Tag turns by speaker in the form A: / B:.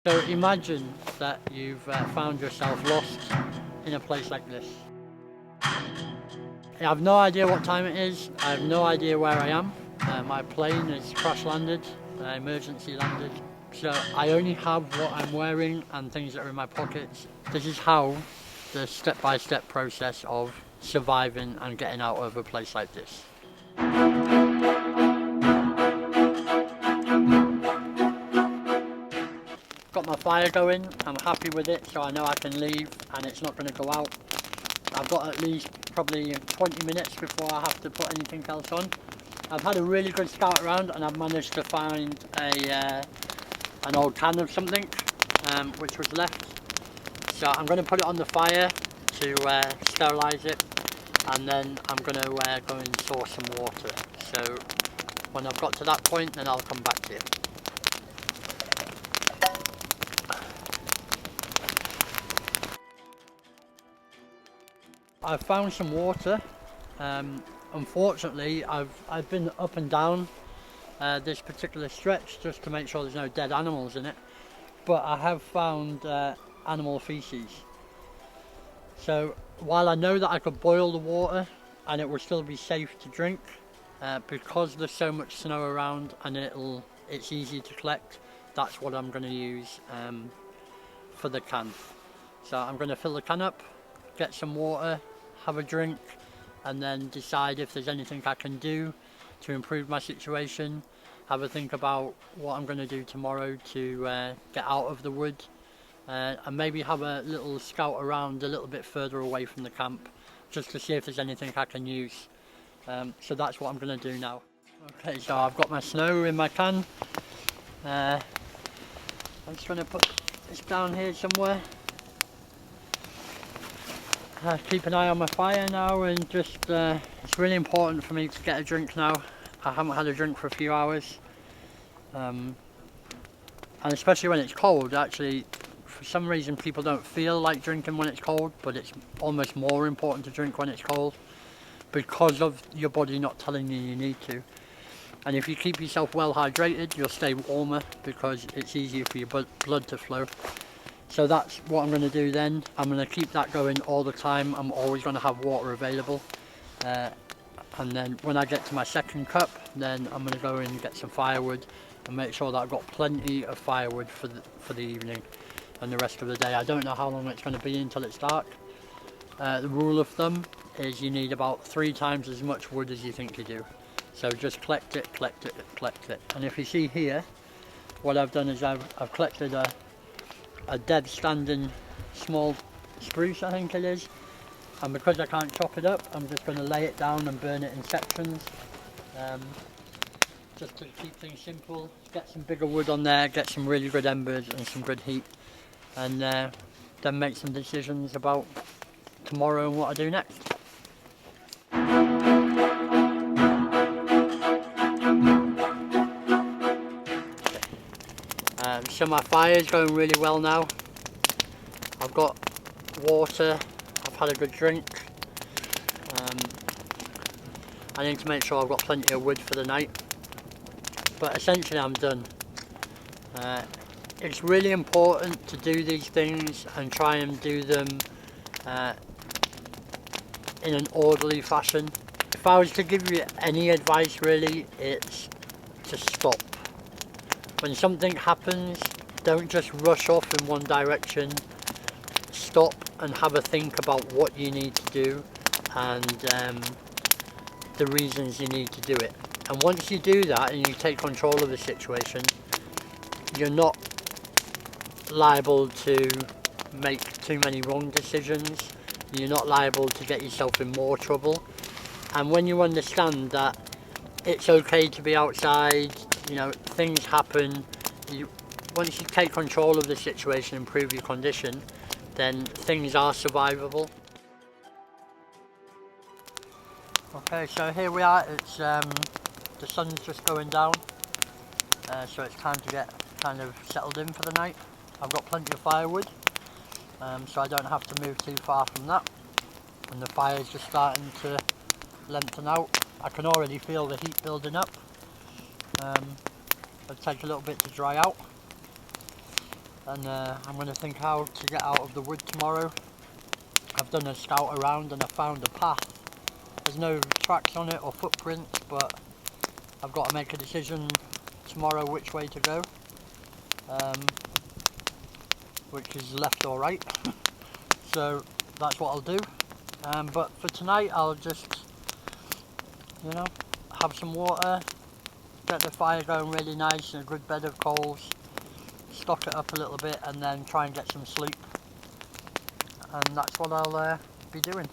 A: So imagine that you've found yourself lost in a place like this. I have no idea what time it is, I have no idea where I am. My plane is crash landed, emergency landed. So I only have what I'm wearing and things that are in my pockets. This is how the step-by-step process of surviving and getting out of a place like this. Got my fire going, I'm happy with it, so I know I can leave and it's not going to go out. I've got at least probably 20 minutes before I have to put anything else on. I've had a really good scout around and I've managed to find an old can of something which was left. So I'm going to put it on the fire to sterilise it, and then I'm going to go and source some water. So when I've got to that point, then I'll come back to you. I've found some water. Unfortunately, I've been up and down this particular stretch just to make sure there's no dead animals in it, but I have found animal feces. So while I know that I could boil the water and it will still be safe to drink, because there's so much snow around and it's easy to collect, that's what I'm going to use for the can. So I'm going to fill the can up, get some water, have a drink, and then decide if there's anything I can do to improve my situation. Have a think about what I'm going to do tomorrow to get out of the wood, and maybe have a little scout around a little bit further away from the camp just to see if there's anything I can use. So that's what I'm going to do now. Okay, so I've got my snow in my can. I'm just going to put this down here somewhere. Keep an eye on my fire now, and just it's really important for me to get a drink now. I haven't had a drink for a few hours, and especially when it's cold. Actually, for some reason people don't feel like drinking when it's cold, but it's almost more important to drink when it's cold because of your body not telling you need to. And if you keep yourself well hydrated, you'll stay warmer because it's easier for your blood to flow. So that's what I'm going to do then. I'm going to keep that going all the time. I'm always going to have water available. And then when I get to my second cup, then I'm going to go and get some firewood and make sure that I've got plenty of firewood for the evening and the rest of the day. I don't know how long it's going to be until it's dark. The rule of thumb is you need about 3 times as much wood as you think you do. So just collect it, collect it, collect it. And if you see here, what I've done is I've collected a dead standing small spruce, I think it is, and because I can't chop it up, I'm just going to lay it down and burn it in sections, just to keep things simple. Get some bigger wood on there, get some really good embers and some good heat, and then make some decisions about tomorrow and what I do next. So my fire's going really well now. I've got water, I've had a good drink. I need to make sure I've got plenty of wood for the night. But essentially I'm done. It's really important to do these things and try and do them in an orderly fashion. If I was to give you any advice really, it's to stop. When something happens, don't just rush off in one direction. Stop and have a think about what you need to do and the reasons you need to do it. And once you do that and you take control of the situation, you're not liable to make too many wrong decisions. You're not liable to get yourself in more trouble. And when you understand that it's okay to be outside, you know, things happen. Once you take control of the situation, improve your condition, then things are survivable. Okay, so here we are. It's the sun's just going down, so it's time to get kind of settled in for the night. I've got plenty of firewood, so I don't have to move too far from that. And the fire's just starting to lengthen out. I can already feel the heat building up. It'll take a little bit to dry out. and I'm going to think how to get out of the wood tomorrow. I've done a scout around and I found a path. There's no tracks on it or footprints, but I've got to make a decision tomorrow which way to go, which is left or right. So that's what I'll do. But for tonight I'll just, you know, have some water, get the fire going really nice and a good bed of coals, stock it up a little bit and then try and get some sleep. And that's what I'll be doing.